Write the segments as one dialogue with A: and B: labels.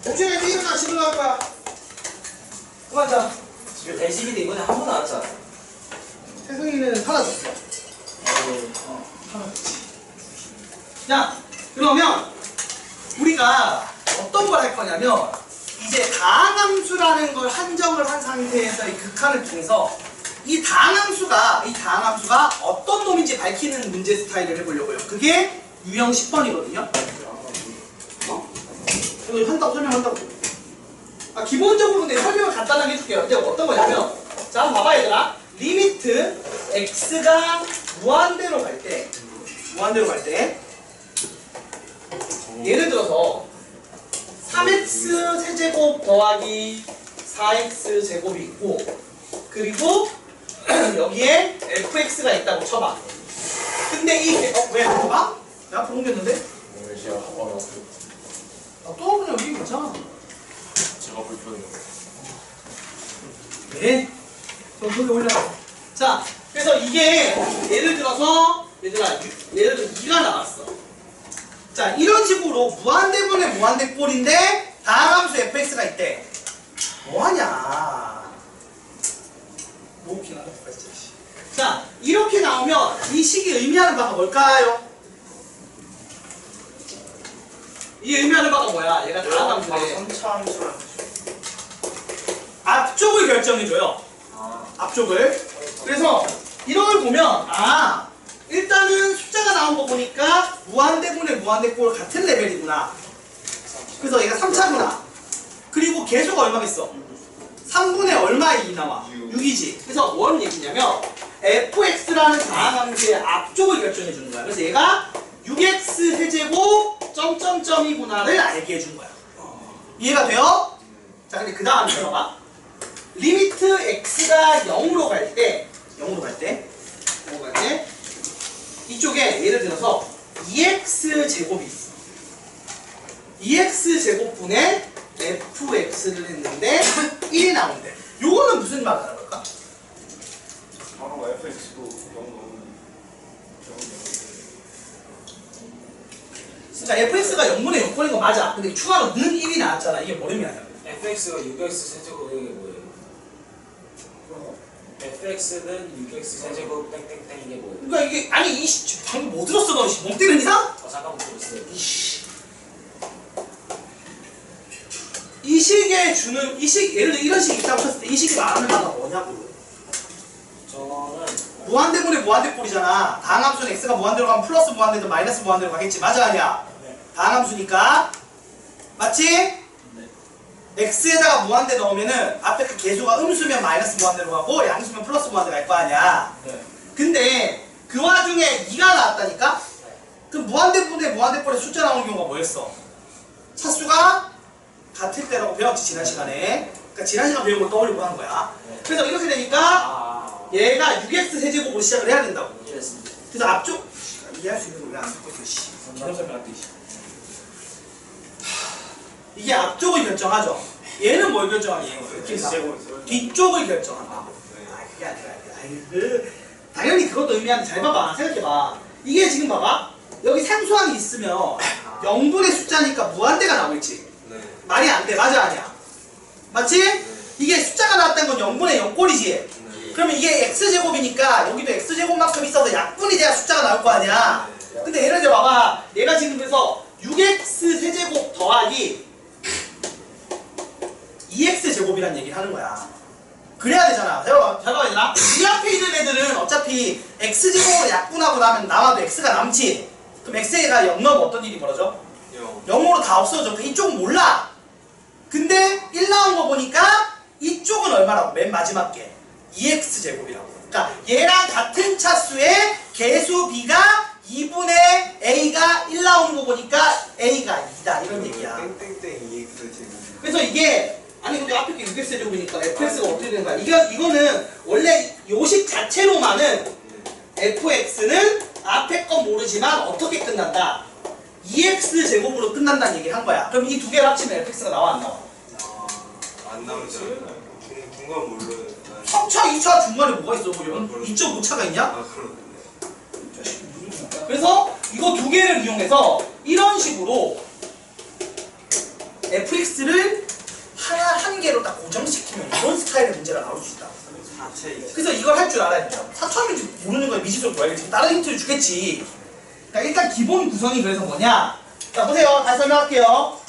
A: 동시에 이제 일어나 집에 나갈 거야. 그만 자.
B: 지금 대식인데 이번에 한 번 나왔잖아.
A: 태승이는 사라졌어. 사라졌지. 자, 그러면 우리가 어떤 걸 할 거냐면 이제 다항함수라는 걸 한정을 한 상태에서 이 극한을 통해서 이 다항함수가 어떤 놈인지 밝히는 문제 스타일을 해보려고요. 그게 유형 10번이거든요. 이거 한다고 설명한다고. 기본적으로 내 설명을 간단하게 해줄게요. 이제 어떤 거냐면, 자, 한번 봐봐 얘들아. 리미트 x가 무한대로 갈 때, 예를 들어서 3x 세제곱 더하기 4x 제곱이 있고, 그리고 여기에 fx가 있다고 쳐봐. 근데 왜 봐봐? 내가 옮겼는데? 또 그냥 여기 괜찮아.
C: 제가 불편해요.
A: 네. 그럼 거기 올려놔. 자, 그래서 이게 예를 들어서 얘들아, 예를 들어 2가 나왔어. 자, 이런 식으로 무한대분의 무한대꼴인데 다항함수 fx가 있대. 뭐하냐? 너무 웃기나? 자, 이렇게 나오면 이 식이 의미하는 바가 뭘까요? 이 의미하는 바가 뭐야? 얘가 다항함수인데
B: 3차 함수랑
A: 앞쪽을 결정해줘요. 앞쪽을. 그래서 이런 걸 보면 일단은 숫자가 나온 거 보니까 무한대분의 무한대꼴 같은 레벨이구나. 그래서 얘가 3차구나. 그리고 계수가 얼마겠어? 3분의 얼마의 2 나와? 6이지. 그래서 뭔 얘기냐면 fx라는 다항함수의 앞쪽을 결정해주는 거야. 그래서 얘가 6x 세제곱 점점점이구나를 알게 해준 거야. 이해가 돼요? 자, 근데 그 다음에 들어봐. 리미트 x가 0으로 갈 때 이쪽에 예를 들어서 2x 제곱이 있어. 2x 제곱분의 fx를 했는데 1이 나온대. 요거는 무슨 말을 하는 걸까?
C: 바로 FX도 0 넣으면
A: 그러니까 fx가 0분의 0꼴인 거 맞아. 근데 추가로 는 1이 나왔잖아. 이게 뭘 의미하냐고.
B: fx가 6x 세제곱 이게 뭐예요? fx는 6x 세제곱 땡땡땡 이게 뭐예요?
A: 그러니까 이게 아니 방금 뭐 들었어 너? 멍 때리는 이상?
B: 잠깐만 들었어요.
A: 이 식에 주는 예를 들어 이런 식이 있다고 쳤을 때 이 식이 말하는 바가 뭐냐고.
B: 저는
A: 무한대분의 무한대꼴이잖아. 다항함수는 x가 무한대로 가면 플러스 무한대든 마이너스 무한대로 가겠지. 맞아 아니야?
B: 네.
A: 다항함수니까. 맞지?
B: 네.
A: x에다가 무한대 넣으면은 앞에 그 개수가 음수면 마이너스 무한대로 가고 양수면 플러스 무한대 갈 거 아니야.
B: 네.
A: 근데 그 와중에 2가 나왔다니까? 그 무한대분의 무한대꼴에 숫자 나오는 경우가 뭐였어? 차수가 같을 때라고 배웠지 지난 시간에. 그러니까 지난 시간 배운 걸 떠올리고 한 거야. 그래서 이렇게 되니까 얘가 6x 세제곱으로 시작을 해야 된다고.
B: 이해했습니다.
A: 그래서 앞쪽 이해할 수 있는 걸 왜 안 듣고 있어? 씨. 기념 설명할 때. 이게 앞쪽을 결정하죠. 얘는 뭘 결정하니? 뒤쪽을 결정한다. 그게 아니라. 당연히 그것도 의미하는데 잘 봐봐. 생각해봐. 이게 지금 봐봐. 여기 상수항이 있으면 0분의 숫자니까 무한대가 나오겠지. 말이 안 돼. 맞아 아니야? 맞지? 이게 숫자가 나왔다는 건 0분의 0꼴이지. 그러면 이게 x제곱이니까 여기도 x제곱만큼 있어서 약분이 돼야 숫자가 나올 거 아니야. 근데 예를 들어 봐봐. 얘가 지금 그래서 6x 세제곱 더하기 2x 제곱이란 얘기를 하는 거야. 그래야 되잖아. 잘 봐, 얘들아. 이 앞에 있는 애들은 어차피 x제곱으로 약분하고 나면 남아도 x가 남지. 그럼 x가 0 넣으면 어떤 일이 벌어져? 0으로 다 없어져. 이쪽은 몰라. 근데 1 나온 거 보니까 이쪽은 얼마라고? 맨 마지막 게 2x 제곱이라고. 그러니까 얘랑 같은 차수의 개수 b가 2분의 a가 1 나오는 거 보니까 a가 2다 이런 얘기야.
C: 땡땡땡 2x 제곱.
A: 그래서 이게 아니 근데 앞에 게 6x 제곱이니까 fx가 어떻게 되는 거야? 이거는 원래 요식 자체로만은 fx는 앞에 건 모르지만 어떻게 끝난다? 2x 제곱으로 끝난다는 얘기를 한 거야. 그럼 이 두 개를 합치면 fx가 나와 안 나와?
C: 안 나오지 않나요? 중간 몰라요.
A: 3차, 2차 중간에 뭐가 있어? 보면 2.5차가 있냐?
C: 그러네.
A: 그래서 이거 두 개를 이용해서 이런 식으로 fx를 한 개로 딱 고정시키면 이런 스타일의 문제가 나올 수 있다. 그래서 이걸 할 줄 알아야 돼요. 처음인지 모르는 거에 미지수로 줘야겠지. 다른 힌트를 주겠지. 자, 일단 기본 구성이 그래서 뭐냐? 자, 보세요. 다시 설명할게요.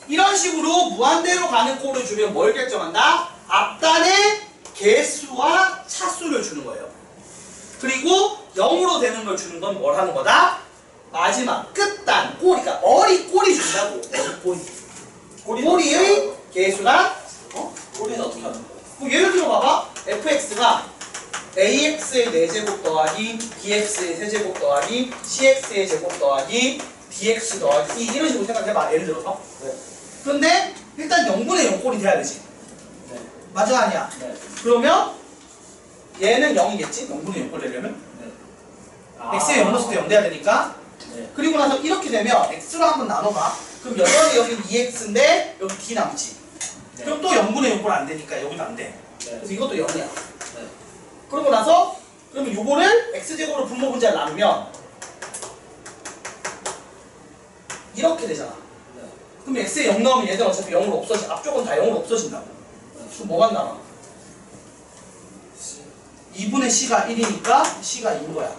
A: 이런 식으로 무한대로 가는 꼴을 주면 뭘 결정한다? 앞단의 개수와 차수를 주는 거예요. 그리고 0으로 되는 걸 주는 건 뭘 하는 거다? 마지막 끝단 꼬리, 그러니까 꼬리 준다고. 꼬리의 개수랑
B: 꼬리는 어떻게 하는 거야?
A: 뭐 예를 들어 봐봐. fx가 ax의 4제곱 더하기 bx의 세제곱 더하기 cx의 제곱 더하기 dx 더하기 이런 식으로 생각해봐. 예를 들어서.
B: 네.
A: 그런데 일단 0분의 0 꼴이 돼야 되지.
B: 네.
A: 맞아 아니야?
B: 네.
A: 그러면 얘는 0이겠지? 0분의 0 꼴 되려면
B: 네.
A: x에 0 넣었을 때 0 돼야 되니까.
B: 네.
A: 그리고 나서 이렇게 되면 x로 한번 나눠봐. 그럼 여전히 여기 2x인데 여기 d 남지.
B: 네.
A: 그럼 또 0분의 0꼴 안 되니까 여기도 안 돼.
B: 네.
A: 그래서 이것도 0이야.
B: 네.
A: 그러고 나서 그러면 요거를 x제곱으로 분모 분자를 나누면 이렇게 되잖아.
B: 네.
A: 그럼 x에 0 넣으면 얘들 어차피 0으로 없어져. 앞쪽은 다 0으로 없어진다고. 그럼 뭐가 남아? 2분의 c가 1이니까 c가 2인 거야.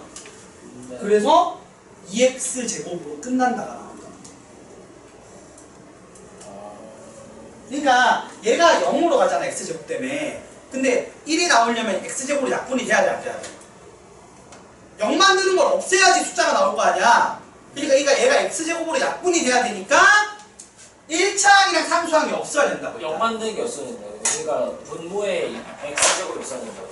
B: 네.
A: 그래서 2x제곱으로 끝난다가 나온다. 그러니까 얘가 0으로 가잖아. x제곱 때문에. 근데 1이 나오려면 x제곱으로 약분이 돼야 돼, 안 돼야 돼? 0 만드는 걸 없애야지 숫자가 나올 거 아니야. 그러니까 얘가 x제곱으로 약분이 돼야 되니까 1차항이랑 상수항이 없어야 된다고.
B: 0 만드는 게 없어야 된다고. 그러니까 분모에 x제곱이 없어야 된다고.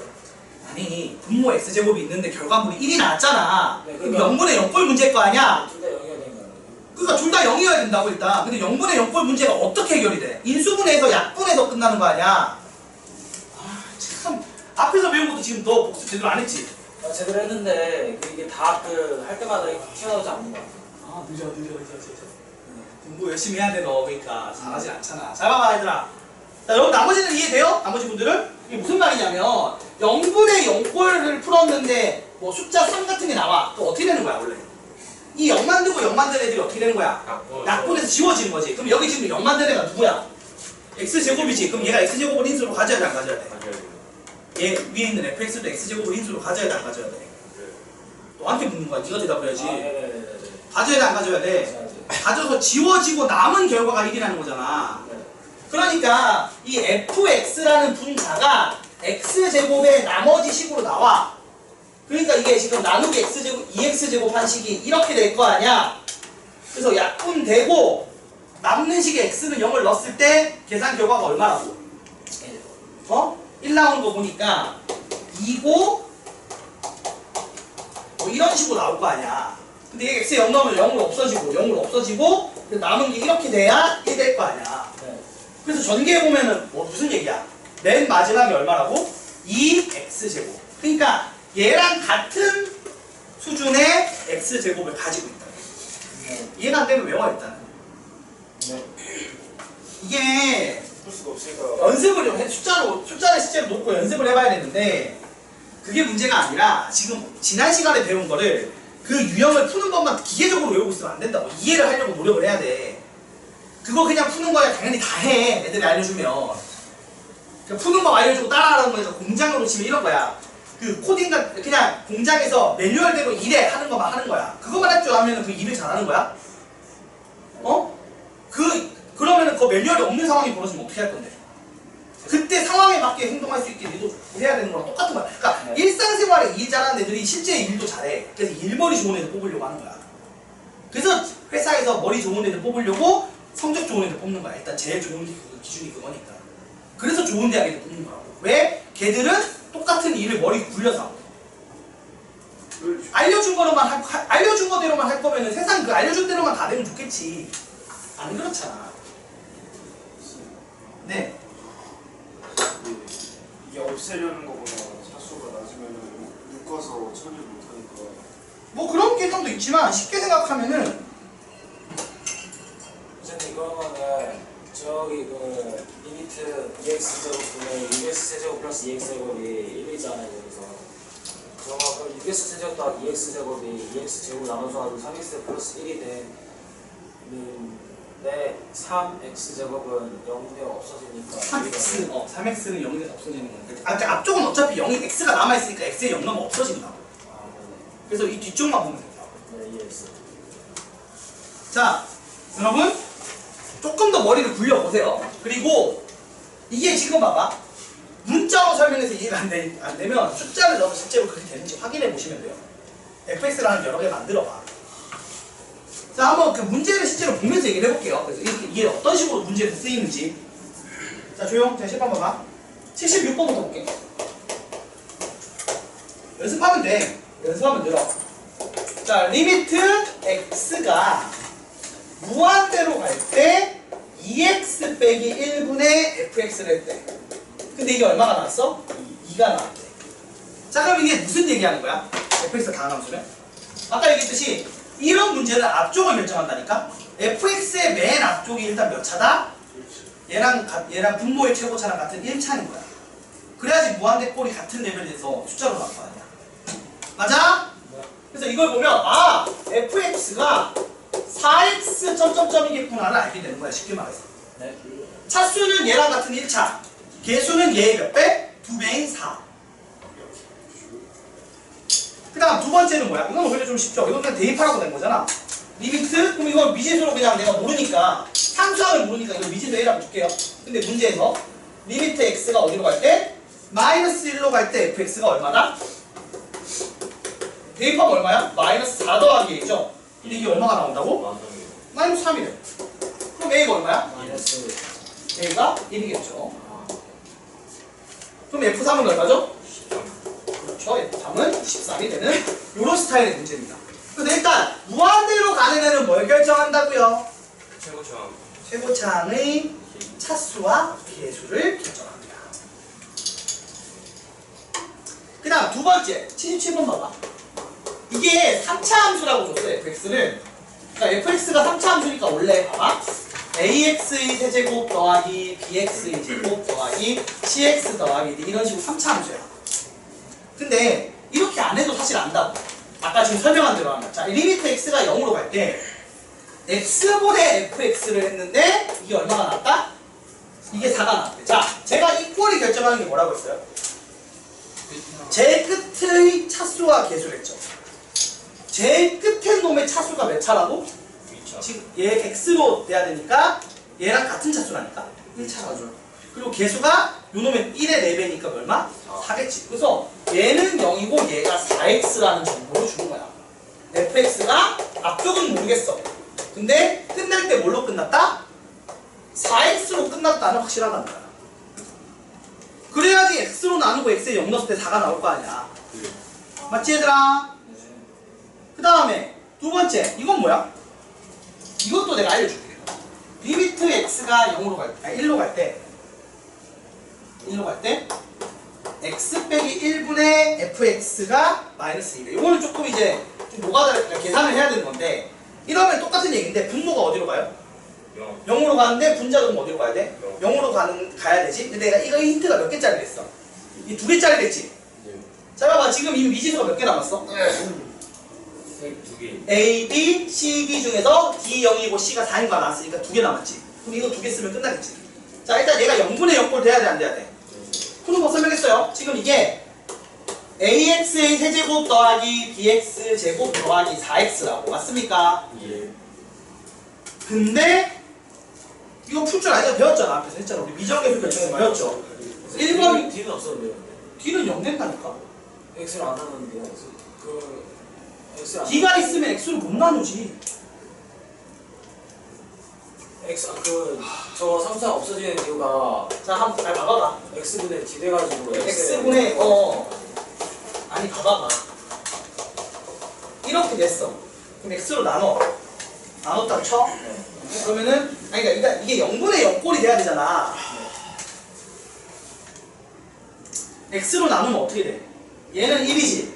A: 아니, 분모 x제곱이 있는데 결과물이 1이 나왔잖아.
B: 네,
A: 그럼
B: 그러니까
A: 0분의 0꼴 문제일 거 아니야?
B: 둘 다 0이어야 되는 거야.
A: 그러니까 둘 다 0이어야 된다고 일단. 근데 0분의 0꼴 문제가 어떻게 해결이 돼? 인수분해에서 약분해서 끝나는 거 아니야? 아, 참. 앞에서 배운 것도 지금 너 복습 제대로 안 했지?
B: 제대로 했는데 이게 다 할 때마다 이렇게 튀어나오지 않는 거야.
A: 아, 늦어. 공부 열심히 해야 돼, 너. 그러니까 잘하지 않잖아. 잘 봐봐, 얘들아. 자, 여러분 나머지는 이해돼요? 나머지 분들은? 이게 무슨 말이냐면 0분의 0꼴을 풀었는데 뭐 숫자 3 같은 게 나와. 또 어떻게 되는 거야, 원래? 이 0 만들고 0 만든 애들이 어떻게 되는 거야? 약분해서 지워지는 거지. 그럼 여기 지금 0 만든 애가 누구야? x제곱이지. 그럼 얘가 x제곱을 인수로 가져야 돼, 안 가져야 돼? 얘 위에 있는 fx도 x제곱을 인수로 가져야 돼, 안 가져야 돼? 너한테 묻는 거야. 네가 대답을 해야지.
B: 네네네.
A: 가져야 돼, 안 가져야 돼? 가져서 지워지고 남은 결과가 1이라는 거잖아. 그러니까 이 fx라는 분자가 x제곱의 나머지 식으로 나와. 그러니까 이게 지금 나누기 x제곱, 2x제곱 한 식이 이렇게 될 거 아니야. 그래서 약분되고 남는 식의 x는 0을 넣었을 때 계산 결과가 얼마라고? 1 나오는 거 보니까 2고 뭐 이런 식으로 나올 거 아니야. 근데 이게 x에 0 넣으면 0으로 없어지고 남은 게 이렇게 돼야 1 될 거 아니야.
B: 네.
A: 그래서 전개해 보면은 뭐 무슨 얘기야? 맨 마지막에 얼마라고? 2x제곱. 그러니까 얘랑 같은 수준의 x제곱을 가지고 있다.
B: 네.
A: 이해가 안 되면 외워 일단.
B: 네.
A: 이게
C: 풀 수가 없으니까
A: 연습을 해, 숫자를 실제로 놓고 연습을 해봐야 되는데 그게 문제가 아니라 지금 지난 시간에 배운 거를 그 유형을 푸는 것만 기계적으로 외우고 있으면 안 된다고. 이해를 하려고 노력을 해야 돼. 그거 그냥 푸는 거야 당연히 다 해. 애들이 알려주면. 그냥 푸는 거 알려주고 따라하라는 거에서 공장으로 치면 이런 거야. 그 코딩가 그냥 공장에서 매뉴얼대로 일해 하는 것만 하는 거야. 그거만 할 줄 알면 그 일을 잘하는 거야? 어? 그러면은 그 매뉴얼이 없는 상황이 벌어지면 어떻게 할 건데? 그때 상황에 맞게 행동할 수 있게 너도 해야 되는 거랑 똑같은 거야. 그러니까
B: 네.
A: 일상생활에 일 잘하는 애들이 실제 일도 잘해. 그래서 일머리 좋은 애들 뽑으려고 하는 거야. 그래서 회사에서 머리 좋은 애들 뽑으려고 성적 좋은 애들 뽑는 거야. 일단 제일 좋은 기준이 그거니까. 그래서 좋은 대학에서 뽑는 거라고. 왜? 걔들은 똑같은 일을 머리 굴려서 하고. 알려준 거대로만 할 거면은 세상 그 알려준 대로만 다 되면 좋겠지. 안 그렇잖아. 네.
C: 이게 없애려는 거구나. 차수가 낮으면은 묶어서 처리를 못하니까.
A: 뭐 그런 개념도 있지만 쉽게 생각하면은
B: 선생님 그러면은 저기 그 리미트 2x제곱분의 6x 세제곱 플러스 2x제곱이 1이잖아요 여기서. 그럼 6x 세제곱 더하기 2x제곱이 2x제곱 나눠서 가지고 3x 플러스 1이 되는 네, 3x제곱은 0대 없어지니까
A: 3x 3x는 0이 없어지는 건데 앞쪽은 어차피 0이 x가 남아있으니까 x에 0 넣으면 없어진다.
B: 아,
A: 그래서 이 뒤쪽만 보면 된다.
B: 네네. 네, 이해했어.
A: 자, 여러분 조금 더 머리를 굴려보세요. 그리고 이게 지금 봐봐. 문자로 설명해서 이해가 안 되면 숫자를 넣어서 실제로 그렇게 되는지 확인해 보시면 돼요. fx라는 여러 개 만들어봐. 자, 한번 그 문제를 실제로 보면서 얘기를 해볼게요. 그래서 이게 어떤 식으로 문제에서 쓰이는지. 자, 조용. 자, 10번 봐봐. 76번부터 볼게. 연습하면 돼. 연습하면 늘어. 자, 리미트 x가 무한대로 갈 때 2x 빼기 1분의 fx를 했대. 근데 이게 얼마가 나왔어? 2가 나왔대. 자, 그럼 이게 무슨 얘기하는 거야? fx가 다항함수면? 아까 얘기했듯이 이런 문제는 앞쪽을 결정한다니까? fx의 맨 앞쪽이 일단 몇 차다? 얘랑 분모의 최고차랑 같은 1차인 거야. 그래야지 무한대 꼴이 같은 레벨에서 숫자로 나올 거 아니야. 맞아? 그래서 이걸 보면 아! fx가 4x 점점점이겠구나를 알게 되는 거야. 쉽게 말해서.
B: 네.
A: 차수는 얘랑 같은 1차. 개수는 얘의 몇 배? 2배인 4. 그 다음 두 번째는 뭐야? 이건 오히려 좀 쉽죠. 이건 그냥 대입하라고 된 거잖아. 리미트? 그럼 이건 미지수로 그냥 내가 모르니까 상수항을 모르니까 이거 미지수 A라고 줄게요. 근데 문제에서 리미트 x가 어디로 갈 때? 마이너스 1로 갈 때 fx가 얼마다? 대입하면 얼마야? 마이너스 4 더하기 A죠? 근데 이게 얼마가 나온다고? 마이너스 3이래. 그럼 A가 얼마야?
B: 마이너스
A: A가 1이겠죠. 그럼 F3은 얼마죠? 그렇죠. F3은 13이 되는 이런 스타일의 문제입니다. 근데 일단 무한대로 가는 애는 뭘 결정한다고요? 최고차항의 차수와 개수를 결정합니다. 그 다음 두 번째 77번 봐봐. 이게 3차 함수라고 줬어요. fx를. 그러니까 fx가 3차 함수니까 원래 봐봐. ax의 세제곱 더하기 bx의 제곱 더하기 cx 더하기 d 이런 식으로 3차 함수야. 근데 이렇게 안 해도 사실 안다고. 아까 지금 설명한 대로 하면. 자, 리미트 x가 0으로 갈 때 x분의 fx를 했는데 이게 얼마가 나왔다? 이게 4가 나왔대. 자, 제가 이 꼴이 결정하는 게 뭐라고 했어요? 제일 끝의 차수와 개수를 했죠. 제일 끝에 놈의 차수가 몇 차라고? 지금 얘 x로 돼야 되니까 얘랑 같은 차수라니까 1차라죠. 그리고 개수가 요 놈의 1의 4배니까 얼마? 4겠지. 그래서 얘는 0이고 얘가 4x라는 정보를 주는 거야. fx가 앞쪽은 모르겠어. 근데 끝날 때 뭘로 끝났다? 4x로 끝났다는 확실하다는 거야. 그래야지 x로 나누고 x에 0 넣었을 때 4가 나올 거 아니야. 맞지 얘들아? 그 다음에 두 번째 이건 뭐야? 이것도 내가 알려줄게. 리미트 x가 0으로 갈 때, 1로 갈 때 x 빼기 1분의 fx가 마이너스 2배. 이거는 조금 이제 좀 노가다를 계산을 해야 되는 건데 이러면 똑같은 얘기인데 분모가 어디로 가요? 0으로 가는데 분자는 어디로 가야 돼? 0으로 가야 되지? 근데 내가 이거 힌트가 몇 개짜리 됐어? 이 2개짜리 됐지? 자 봐봐 지금 이 미지수가 몇 개 남았어? A, B, C, D 중에서 D 0이고 C가 4인 거 나왔으니까 2개 남았지. 그럼 이거 2개 쓰면 끝나겠지. 자 일단 얘가 0분의 0꼴 돼야 돼 안 돼야 돼? 푸는 거 설명했어요. 지금 이게 AX의 세제곱 더하기 BX 제곱 더하기 4X라고 맞습니까?
B: 예.
A: 근데 이거 풀 줄 알잖아. 배웠잖아. 앞에서 했잖아. 우리 미정계수 결정에 배웠죠. 1번
B: D는 없었는데요.
A: D는 0 된다니까.
B: X를 안 나누는데요. 그 X를 안
A: D가 있으면 X를 못 나누지.
B: X 저 상수가 없어지는 이유가
A: 자 한번 잘 봐봐봐.
B: X분의 D 돼가지고
A: X분의 아니 봐봐봐. 이렇게 됐어. 그럼 X로 나눴다 쳐. 그러면은 아니 그러니까 이게 0분의 0꼴이 돼야 되잖아. X로 나누면 어떻게 돼? 얘는 1이지.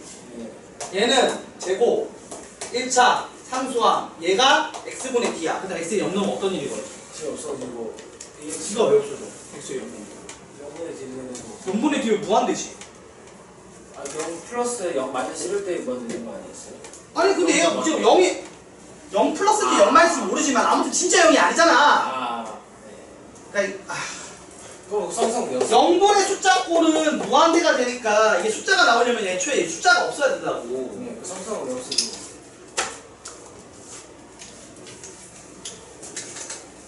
A: 얘는 제곱 1차 상수항 얘가 X분의 D야. 근데 X에 0 넣으면 어떤 일이 벌어져?
B: D 없어지고
A: D가 왜 없어져? X에 0
B: 0분의 D는
A: 0분의 D면 무한대지.
B: 0 플러스 0 마이너스 1일 때 먼저 되는 거 아니었어요?
A: 아니 근데 얘가 지금 0이 0 플러스인지 0 마이너스인지 모르지만 아무튼 진짜 0이 아니잖아.
B: 네.
A: 그러니까
B: 그럼 성성 외웠어.
A: 0분의 숫자 꼴은 무한대가 되니까 이게 숫자가 나오려면 애초에 숫자가 없어야 된다고.
B: 네, 그 성성을 외웠어.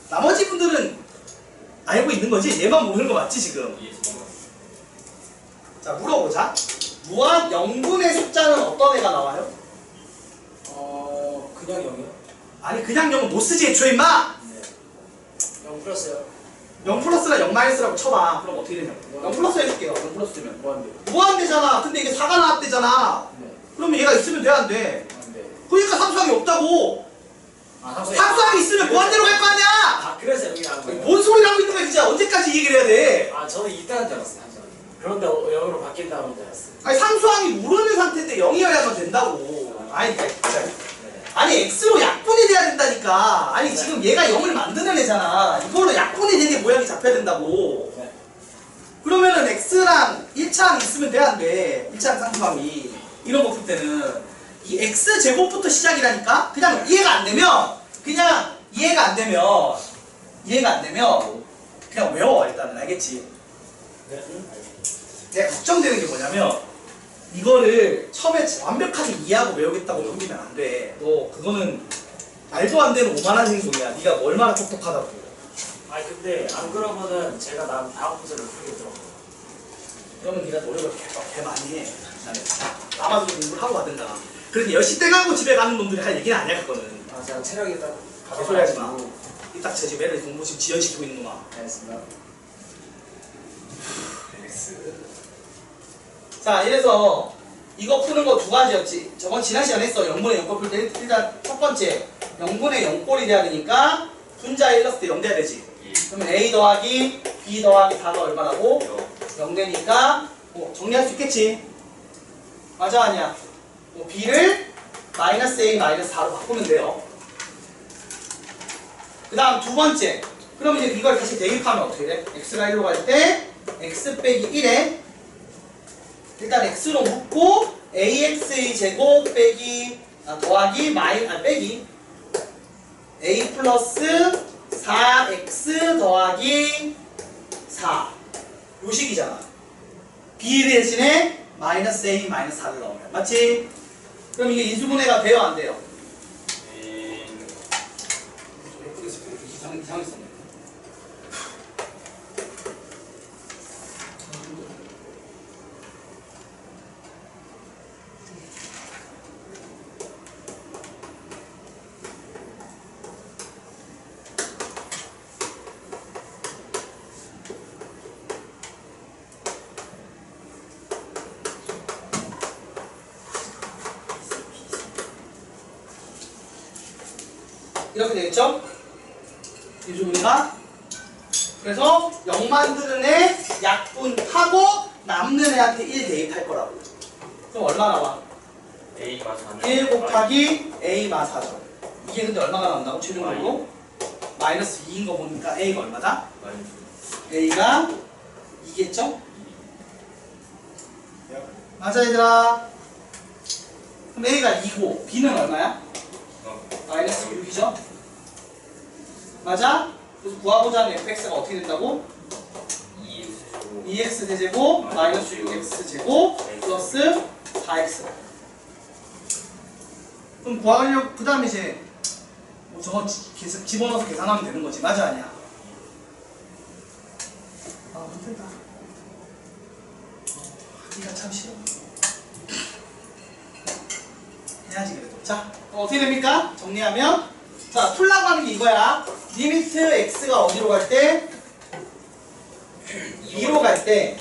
A: 나머지 분들은 알고 있는 거지? 얘만 모르는 거 맞지 지금? 자 물어보자. 무한 0분의 숫자는 어떤 애가 나와요?
B: 그냥 0이요?
A: 아니 그냥 0은 못 쓰지 애초에 임마!
B: 네. 0 플러스요.
A: 0 플러스랑 0 마이너스라고 쳐봐. 그럼 어떻게 되냐고. 0 플러스 해줄게요. 0 플러스 되면
B: 뭐한대요?
A: 무한대잖아. 근데 이게 4가 나왔대잖아.
B: 네.
A: 그러면 얘가 있으면 돼 안 돼?
B: 안 돼.
A: 그러니까 삼수항이 없다고.
B: 삼성이.
A: 삼수항이 있으면 무한대로 갈 거 아니야.
B: 그래서 여기 나온 거예요.
A: 뭔 소리를 하고 있는 거야 진짜. 언제까지 이 얘기를 해야 돼?
B: 저는 있다는 줄 알았어요. 삼성이. 그런데 0으로 바뀐다는 줄 알았어요.
A: 아니 삼수항이 모르는 상태인데 0이어야만 된다고. 아니 진짜.
B: 네.
A: 아니 x로 약분이 돼야 된다니까. 아니 지금 얘가 0을 만드는 애잖아. 이걸로 약분이 되게 모양이 잡혀야 된다고.
B: 네.
A: 그러면은 x랑 1차항 있으면 돼 안 돼? 1차항 상수항이. 이런 거 풀 때는 이 x제곱부터 시작이라니까? 그냥 이해가 안 되면 그냥 외워 일단은. 알겠지?
B: 네.
A: 내가 걱정되는 게 뭐냐면 이거를 처음에 완벽하게 이해하고 외우겠다고 넘기면 안 돼. 너 그거는 말도 안 되는 오만한 행동이야. 네가 얼마나 똑똑하다고.
B: 근데 안 그러면은 제가 다음 문제를 풀겠더라고요.
A: 그러면 네가 노력을 개 많이 해. 나만 좀 공부를 하고 가든가. 그런데 10시 땡 하고 집에 가는 놈들이 할 얘기는 아니야 그거는.
B: 제가 체력이 딱
A: 개소리 하지 마. 이딱 저 집에 애를 공부 지금 지연시키고 있는 놈아.
B: 알겠습니다.
A: 자 이래서 이거 푸는 거 두 가지였지. 저번 지난 시간에 했어. 0분의 0꼴 풀 때 일단 첫 번째 0분의 0꼴이 돼야 되니까 분자 1 넣었을 때 0 돼야 되지. 그러면 a 더하기 b 더하기 4가 얼마라고? 0 되니까 정리할 수 있겠지. 맞아 아니야? b를 마이너스 a 마이너스 4로 바꾸면 돼요. 그 다음 두 번째. 그럼 이제 이걸 다시 대입하면 어떻게 돼? x가 1로 갈 때 x 빼기 1에 일단 x로 묶고 ax의 제곱 빼기 더하기 빼기 a 플러스 4x 더하기 4 요 식이잖아. b 대신에 마이너스 a 마이너스 4를 넣으면 맞지? 그럼 이게 인수분해가 돼요 안 돼요? 예쁘게 이상하게 썼네. 이렇게 되겠죠? 인수분해가. 그래서 0 만드는 애 약분하고 남는 애한테 1 대입할 거라고. 그럼 얼마 나와? 1 곱하기 a 마 4죠. 이게 근데 얼마가 나온다고? 최종적으로? 마이너스 2인 거 보니까 a가 얼마다? a가 2겠죠? 맞아 얘들아. 그럼 a가 2고 b는 얼마야? 마이너스 6이죠? 맞아? 그래서 구하고자 하는 fx가 어떻게 된다고? 2x 세제곱 마이너스 6x 제곱 플러스 4x. 그럼 구하려고 그 다음에 이제 뭐 저거 집어넣어서 계산하면 되는 거지. 맞아 아니야? 힘들다. 하기가 참 싫어. 해야지 그래도. 자 어떻게 됩니까? 정리하면 자 풀라고 하는 게 이거야. 리미트 x가 어디로 갈 때? 2로 갈 때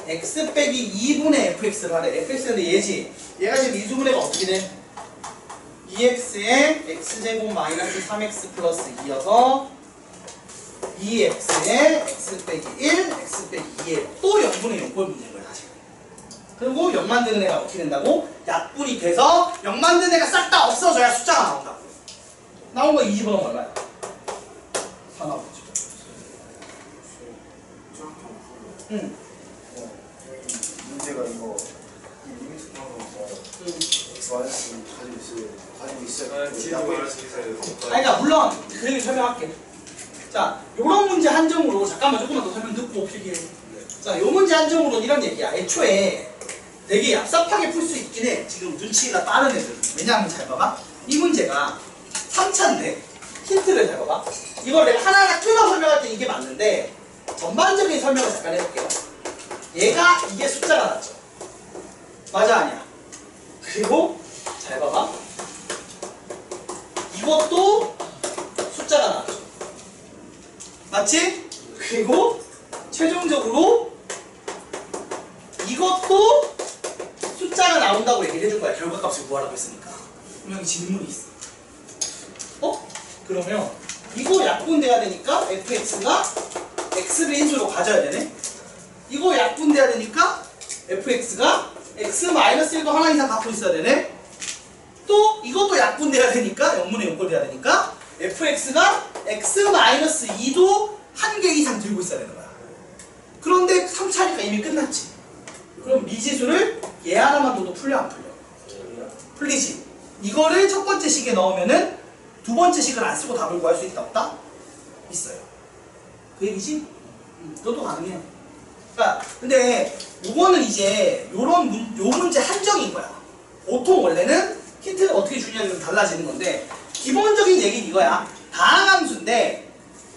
A: x 빼기 2분의 fx를 하래. fx는 얘지. 얘가 지금 이수분해가 어떻게 돼? 2x에 x제곱 마이너스 3x 플러스 2여서 2x에 x 빼기 1, x 빼기 2에 또 0분의 0꼴 문제인 거야 사실. 그리고 0 만드는 애가 어떻게 된다고? 약분이 돼서 0 만드는 애가 싹 다 없어져야 숫자가 나온다고. 나온 거 20은 얼마야? 4 나오겠죠. 응.
C: 문제가 이거 이 리미트 방법에서 x 마이너스 가지고 있어. 가지고 있어요.
D: 지금 말씀하세요.
A: 아니, 그러니까 물론 그 얘기 설명할게. 자, 요런 문제 한정으로 잠깐만 조금만 더 설명 듣고 필기해. 자, 요 문제 한정으로는 이런 얘기야. 애초에 되게 얍삽하게 풀 수 있긴 해. 지금 눈치가 빠른 애들. 왜냐하면 잘 봐봐. 이 문제가 3차인데 힌트를 잘 봐봐. 이걸 내가 하나하나 끊어 설명할 때 이게 맞는데 전반적인 설명을 잠깐 해볼게요. 얘가 이게 숫자가 나왔죠. 맞아 아니야? 그리고 잘 봐봐. 이것도 숫자가 나왔죠. 맞지? 그리고 최종적으로 이것도 숫자가 나온다고 얘기를 해줄 거야. 결과값을 구하라고 했으니까. 그럼 여기 질문이 있어. 그러면 이거 약분돼야 되니까 fx가 x를 인수로 가져야 되네. 이거 약분돼야 되니까 fx가 x-1도 하나 이상 갖고 있어야 되네. 또 이것도 약분돼야 되니까 0분의 0꼴 돼야 되니까 fx가 x-2도 한 개 이상 들고 있어야 되는 거야. 그런데 3차니까 이미 끝났지. 그럼 미지수를 얘 하나만 둬도 풀려 안 풀려? 풀리지. 이거를 첫 번째 식에 넣으면은 두 번째 식을 안 쓰고 답을 구할 수 있다 없다? 있어요. 그 얘기지? 그것도 가능해요. 그러니까 근데 요거는 이제 요 문제 한정인 거야. 보통 원래는 힌트를 어떻게 주냐에 좀 달라지는 건데 기본적인 얘기는 이거야. 다항함수인데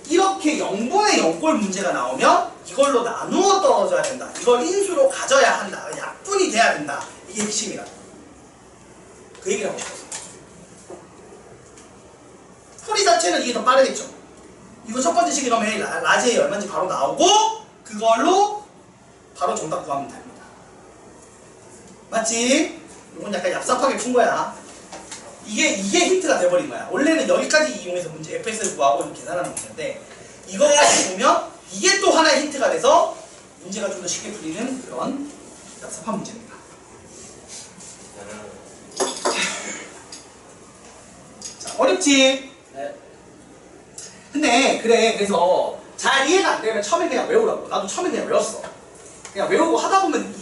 A: 이렇게 0분의 0꼴 문제가 나오면 이걸로 나누어 떨어져야 된다. 이걸 인수로 가져야 한다. 약분이 돼야 된다. 이게 핵심이다. 그 얘기를 하고 싶었어. 풀이 자체는 이게 더 빠르겠죠. 이거 첫 번째 식이 넣으면 라지에 얼마인지 바로 나오고 그걸로 바로 정답 구하면 됩니다. 맞지? 이건 약간 얍삽하게 푼 거야. 이게 힌트가 돼버린 거야. 원래는 여기까지 이용해서 문제 fx를 구하고 이렇게 계산하는 문제인데 이거 가지고 보면 이게 또 하나의 힌트가 돼서 문제가 좀 더 쉽게 풀리는 그런 얍삽한 문제입니다. 자, 어렵지?
B: 네.
A: 근데 그래서 잘 이해가 안 되면 처음에 그냥 외우라고. 나도 처음에 그냥 외웠어. 그냥 외우고 하다 보면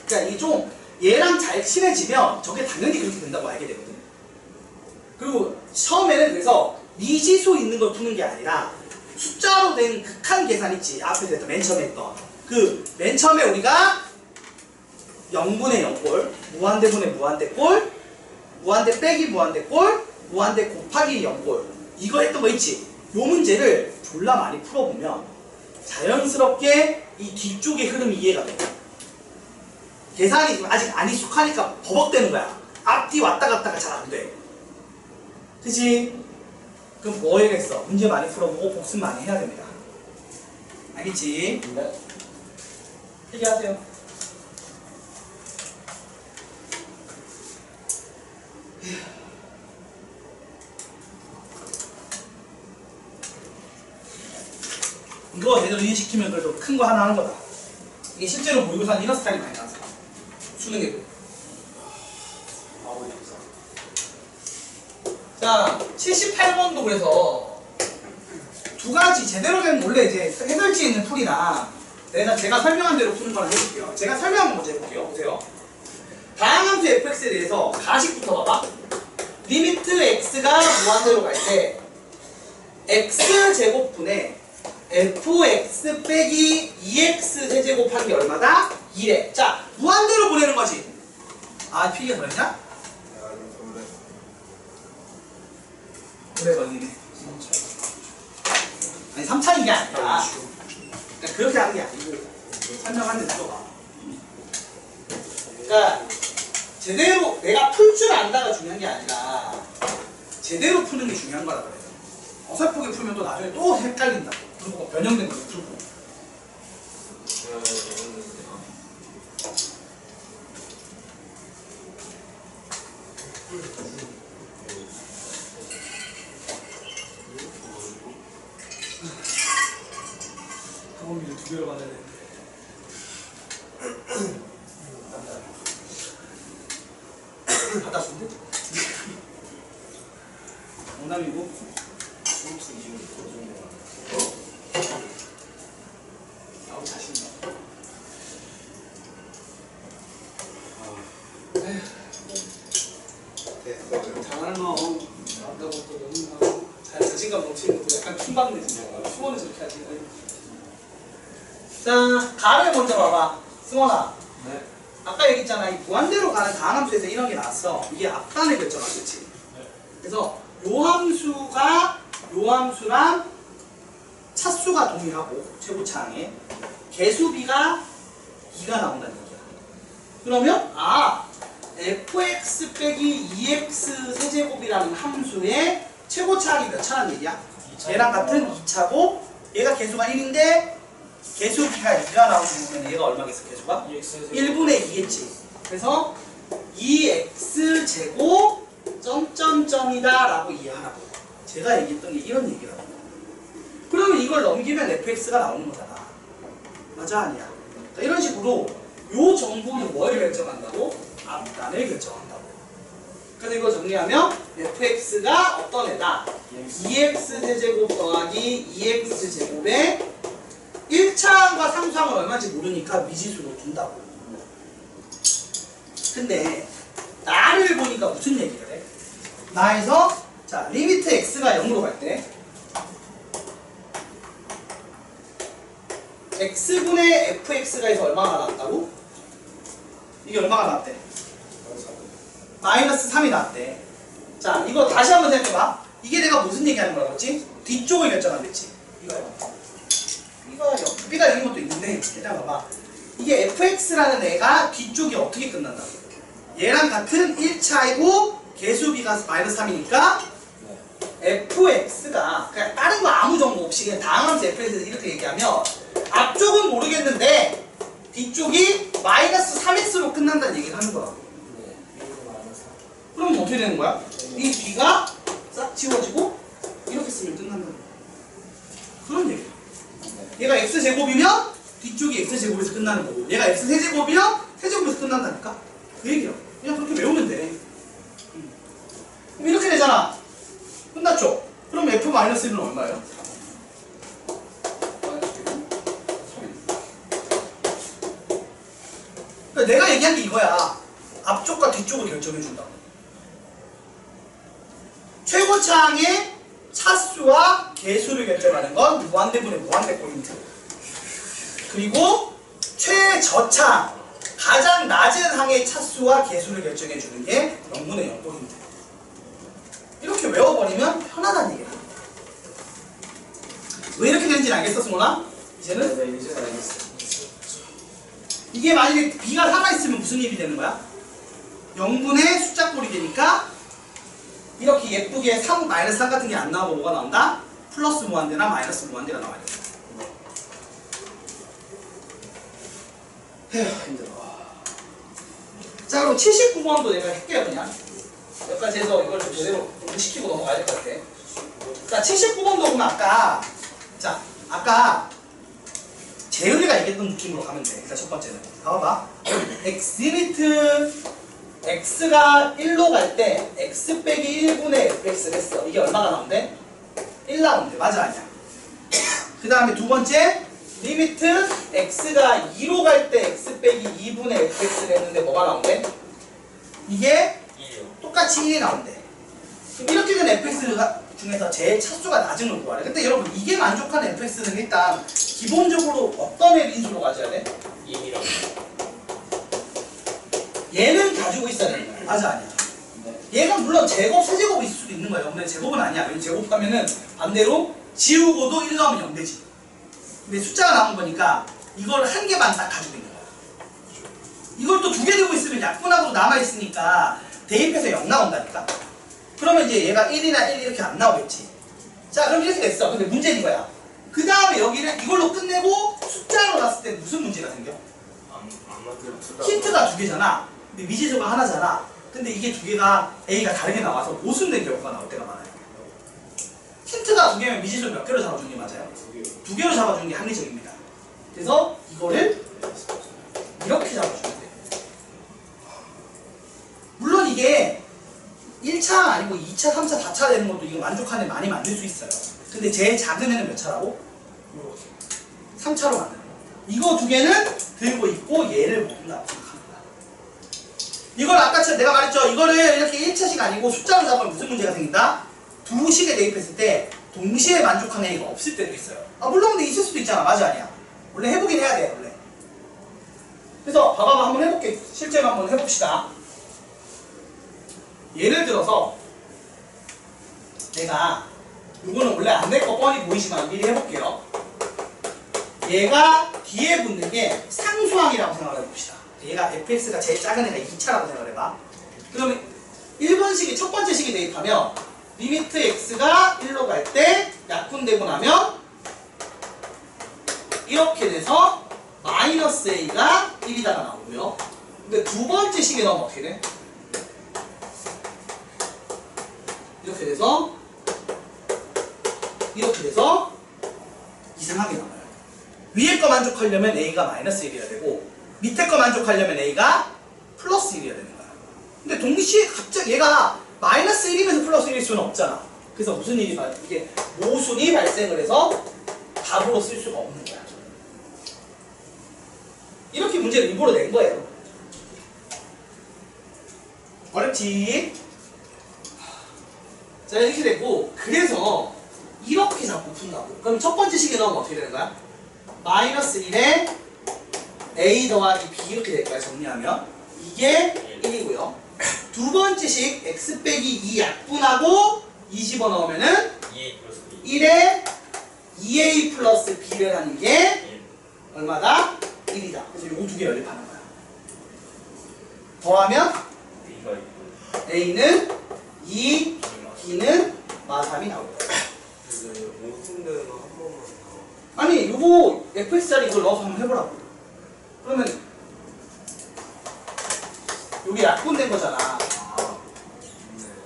A: 그러니까 이게 좀 얘랑 잘 친해지면 저게 당연히 그렇게 된다고 알게 되거든. 그리고 처음에는 그래서 미지수 있는 걸 푸는 게 아니라 숫자로 된 극한 계산 있지. 앞에 됐던 맨 처음에 했던 그 맨 처음에 우리가 0분의 0꼴, 무한대분의 무한대꼴, 무한대 빼기 무한대꼴, 무한대 곱하기 0꼴 이거 했던 거 있지. 요 문제를 졸라 많이 풀어보면 자연스럽게 이 뒤쪽의 흐름이 이해가 돼. 계산이 아직 안 익숙하니까 버벅대는 거야. 앞뒤 왔다 갔다가 잘 안 돼. 그치? 그럼 뭐 해야겠어? 문제 많이 풀어보고 복습 많이 해야 됩니다. 알겠지?
B: 네.
A: 얘기하세요. 이거 제대로 이해시키면 그래도 큰 거 하나 하는 거다. 이게 실제로 모의고사는 이런 스타일이 많이 나왔어. 수능에도. 자, 78번도 그래서 두 가지 제대로 된 원래 이제 해설지에 있는 풀이나 제가 설명한 대로 푸는 걸 해볼게요. 제가 설명한 거 먼저 해볼게요. 보세요. 다항함수 fx에 대해서 가식부터 봐봐. 리미트 x가 무한대로 갈 때 x제곱분의 fx 빼기 2x 세제곱한 게 얼마다? 2래. 자, 무한대로 보내는 거지. 아, 필기가 그랬냐? 그래 걸리네. 아니 3차인 게 아니라 그러니까 그렇게 하는 게 아니고 설명하는 데 들어가. 그러니까 제대로 내가 풀 줄 안다가 중요한 게 아니라 제대로 푸는 게 중요한 거라 그래요. 어설프게 풀면 또 나중에 또 헷갈린다. 그리고 변형된 거 풀고. 학원비를 2개로 받아야 되는데. 받아 준대? 농담이고. 아우 자신있다.
D: 됐어.
A: 자, 가를 먼저 봐봐. 승원아.
B: 네.
A: 아까 얘기했잖아. 이 무한대로 가는 다항함수에서 이런 게 나왔어. 이게 앞단을 결정한 거지.
B: 네.
A: 그래서 요 함수랑 차수가 동일하고 최고차항에 개수비가 2가 나온다는 얘기야. 그러면 fx 빼기 2x 세제곱이라는 함수의 최고차항이 몇 차라는 얘기야? 얘랑 같은 2차고 얘가 개수가 1인데 개수비가 2가 나오면 얘가 얼마겠어 개수가? 1분의 2겠지. 그래서 2x 제곱 점점점이다 라고 이해하라고. 제가 얘기했던 게 이런 얘기라고. 그러면 이걸 넘기면 fx가 나오는 거잖아. 맞아 아니야? 자, 이런 식으로 요 정보는 뭘 결정한다고? 앞단을 결정한다고. 그래서 이걸 정리하면 fx가 어떤 애다? 2x 세제곱 더하기 2x 제곱에 1차항과 3차항은 얼마인지 모르니까 미지수로 둔다고. 근데 나를 보니까 무슨 얘기를 해? 나에서 자 리미트 x가 0으로 갈 때 x분의 fx가 해서 얼마가 나왔다고? 이게 얼마가 나왔대? 마이너스 3이 나왔대. 자 이거 다시 한번 생각해봐. 이게 내가 무슨 얘기하는 거라고 했지? 뒤쪽을 결정한댔지. 이거요. B가 이런 것도 있는데 일단 봐봐. 이게 fx라는 애가 뒤쪽이 어떻게 끝난다고? 얘랑 같은 1차이고 개수비가 마이너스 3이니까 fx가 그냥 다른 거 아무 정보 없이 그냥 다항함수 fx에서 이렇게 얘기하면 앞쪽은 모르겠는데 뒤쪽이 마이너스 3x로 끝난다는 얘기를 하는 거야. 그럼 어떻게 되는 거야? 이 뒤가 싹 지워지고 이렇게 쓰면 끝난다는 거야. 그런 얘기야. 얘가 x제곱이면 뒤쪽이 x제곱에서 끝나는 거고 얘가 x세제곱이면 세제곱에서 끝난다니까? 그 얘기야. 그냥 그렇게 외우면 돼. 그럼 이렇게 되잖아. 끝났죠? 그럼 f-1은 얼마예요? 그러니까 내가 얘기한 게 이거야. 앞쪽과 뒤쪽을 결정해준다고. 최고차항의 차수와 개수를 결정하는 건 무한대분의 무한대 포인트. 그리고 최저차항, 가장 낮은 항의 차수와 개수를 결정해주는 게 0분의 0 포인트. 이렇게 외워버리면 편하다는 얘기야. 왜 이렇게 되는지는 알겠어, 승원아? 이제는?
B: 네, 이제 알겠어.
A: 이게 만약에 b가 살아있으면 무슨 일이 되는 거야? 0분의 숫자꼴이 되니까 이렇게 예쁘게 3, 마이너스 3 같은 게 안 나오고 뭐가 나온다? 플러스 무한대나 마이너스 무한대가 나와야 돼. 휴, 힘들어. 자, 그럼 79번도 내가 할게요, 그냥. 여기까지 해서 이걸 좀 제대로 공부시키고 넘어가야 될 것 같아. 자, 79번도 보면 아까 재율이가 얘기했던 느낌으로 가면 돼. 일단 첫 번째는. 봐봐. x 리미트 x가 1로 갈 때 x 빼기 1분의 fx를 했어. 이게 얼마가 나온대? 1 나온대. 맞아 아니야? 그 다음에 두 번째 리미트 x가 2로 갈 때 x 빼기 2분의 fx를 했는데 뭐가 나온대? 이게 똑같이 1이 나온대. 그럼 이렇게 된 fx 중에서 제일 차수가 낮은 걸 구하래. 근데 여러분 이게 만족하는 fx는 일단 기본적으로 어떤 인수로 가져야 돼?
B: 2이라고.
A: 얘는 가지고 있어야 되는 거야. 맞아 아니야? 얘가 물론 제곱, 세제곱이 있을 수도 있는 거예요. 근데 제곱은 아니야. 왜냐면 제곱하면은 반대로 지우고도 1 나오면 0 되지. 근데 숫자가 나온 거니까 이걸 한 개만 딱 가지고 있는 거야. 이걸 또 2개 들고 있으면 약분하고 남아있으니까 대입해서 0 나온다니까? 그러면 이제 얘가 1이나 1 이렇게 안 나오겠지. 자, 그럼 이렇게 됐어. 근데 문제는 이거야. 그 다음에 여기를 이걸로 끝내고 숫자로 났을 때 무슨 문제가 생겨? 힌트가 2개잖아. 근데 미지수가 하나잖아. 근데 이게 2개가 A가 다르게 나와서 모순된 결과가 나올 때가 많아요. 힌트가 2개면 미지수 몇 개로 잡아주는 게 맞아요? 2개로 잡아주는 게 합리적입니다. 그래서 이거를 이렇게 잡아주면 돼요. 물론 이게 1차 아니고 2차, 3차, 4차 되는 것도 이거 만족하는 애 많이 만들 수 있어요. 근데 제일 작은 애는 몇 차라고? 3차로 만드는 거. 이거 2개는 들고 있고 얘를 모른다고 생각합니다. 이걸 아까처럼 내가 말했죠. 이거를 이렇게 1차식 아니고 숫자로 잡으면 무슨 문제가 생긴다? 2식에 대입했을 때 동시에 만족하는 애가 없을 때도 있어요. 아 물론 근데 있을 수도 있잖아. 맞아 아니야? 원래 해보긴 해야 돼 원래. 그래서 봐봐 한번 해볼게. 실제로 한번 해봅시다. 예를 들어서 내가 이거는 원래 안 될 거 뻔히 보이지만 미리 해볼게요. 얘가 뒤에 붙는 게 상수항이라고 생각을 해봅시다. 얘가 fx가 제일 작은 애가 2차라고 생각을 해봐. 그러면 1번식이 첫 번째 식이 대입하면 리미트 x가 1로 갈 때 약분되고 나면 이렇게 돼서 마이너스 a가 1이다가 나오고요. 근데 두 번째 식에 넣으면 어떻게 돼? 이렇게 돼서 이상하게 나와요. 위에 거 만족하려면 a가 마이너스 1이어야 되고 밑에 거 만족하려면 a가 플러스 1이어야 되는 거야. 근데 동시에 갑자기 얘가 마이너스 1이면서 플러스 1일 수는 없잖아. 그래서 무슨 일이 이게 모순이 발생을 해서 답으로 쓸 수가 없는 거야. 이렇게 문제를 일부러 낸 거예요. 어렵지? 자 이렇게 됐고 그래서 이렇게 자꾸 푼다고. 그럼 첫 번째 식에 넣으면 어떻게 되는 거야? 마이너스 1에 a 더하기 b 이렇게 될 거야. 정리하면 이게 1이고요. 두 번째 식 x 빼기 2 약분하고 2 집어넣으면은 1에 2a 플러스 b를 하는 게 얼마다? 1이다. 그래서 요 두 개 연립하는 거야. 더하면 a는 2, b는 마3이 나올 거야. 아니 요거 fx짜리 이걸 넣어서 한번 해보라고. 그러면 여기 약분된 거잖아.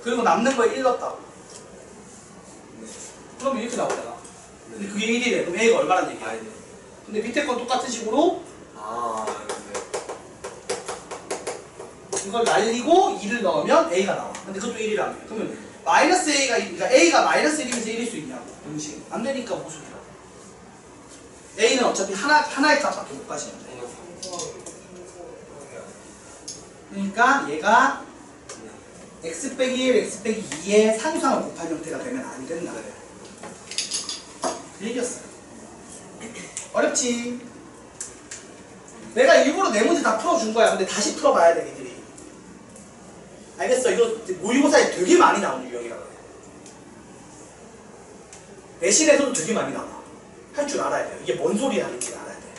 A: 그리고 남는 거에 1 넣었다고. 그럼 이렇게 나오잖아. 근데 그게 1이래. 그럼 a가 얼마란 얘기야? 근데 밑에 건 똑같은 식으로 이걸 날리고 2를 넣으면 a가 나와. 근데 그것도 1이라며. 그러면 마이너스 a가 그러니까 a가 마이너스 1이면서 1일 수 있냐고. 음식 안 되니까 무슨 소리야. a는 어차피 하나의 값밖에 못 가시는 돼. 그러니까 얘가 x 빼기 1, x 빼기 2의 상수항을 곱한 형태가 되면 안 된다. 그 얘기였어요. 어렵지? 내가 일부러 네 문제 다 풀어준 거야. 근데 다시 풀어봐야 돼, 니들이. 알겠어? 이거 모의고사에 되게 많이 나오는 유형이라고 해. 내신에서도 되게 많이 나와. 할 줄 알아야 돼요. 이게 뭔 소리 하는지 알아야 돼.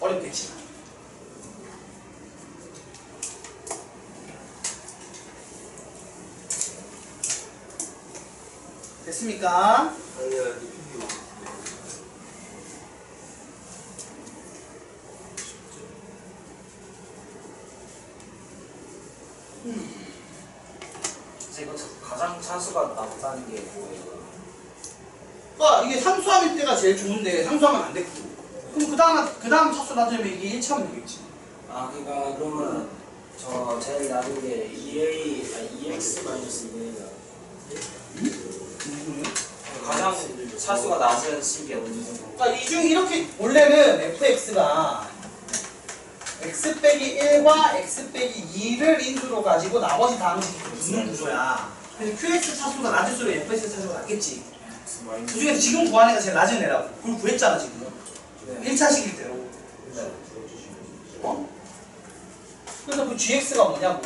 A: 어렵겠지만. 됐습니까?
B: 이거 가장 차수가 낮다는 게 뭐예요?
A: 그러니까 이게 상수함일 때가 제일 좋은데 상수하면 안 됐고. 그럼 그 다음 차수 낮으면 이게 1차면 되겠지.
B: 아 그러니까 그러면 저 제일 낮은 게 2x 마이너스 2a가 가장 차수가 낮은 식이 어느 정도?
A: 그러니까 이 중 이렇게 원래는 fx가 x 빼기 1과 x 빼기 2를 인수로 가지고 나머지 다항식이 붙는 구조야. 그래서 qx 차수가 낮을수록 fx 차수가 낮겠지. 그 중에서 지금 구한 애가 제일 낮은 애라고. 그걸 구했잖아 지금. 1차식일 대로. 어? 그래서 그 gx가 뭐냐고.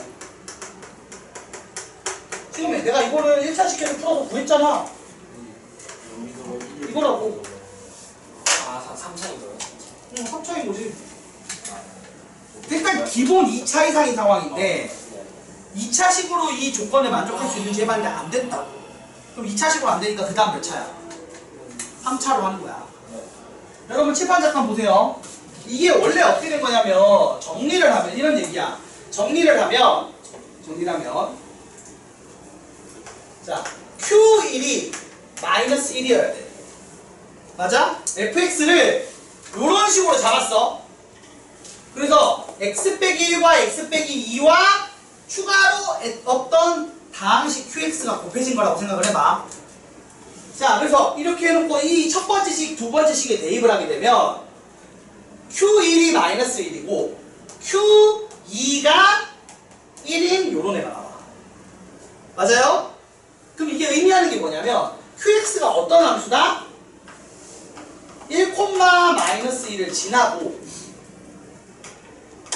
A: 지금 내가 이거를 1차식에서 풀어서 구했잖아. 이거라고.
B: 아 3차인가요?
A: 응, 3차인 거지. 일단 기본 2차 이상인 상황인데 2차식으로 이 조건에 만족할 수 있는지 해봤는데 안 된다고. 그럼 2차식으로 안 되니까 그 다음 몇 차야? 3차로 하는 거야. 여러분 칠판 잠깐 보세요. 이게 원래 어떻게 된 거냐면 정리를 하면 이런 얘기야. 정리를 하면 자 Q1이 마이너스 1이어야 돼. 맞아? fx를 이런 식으로 잡았어. 그래서 x 빼기 1과 x 빼기 2와 추가로 어떤 다항식 qx가 곱해진 거라고 생각을 해봐. 자, 그래서 이렇게 해놓고 이 첫 번째 식, 두 번째 식에 대입을 하게 되면 q1이 마이너스 1이고 q2가 1인 요런 애가 나와. 맞아요? 그럼 이게 의미하는 게 뭐냐면 qx가 어떤 함수다? 1, 마이너스 1을 지나고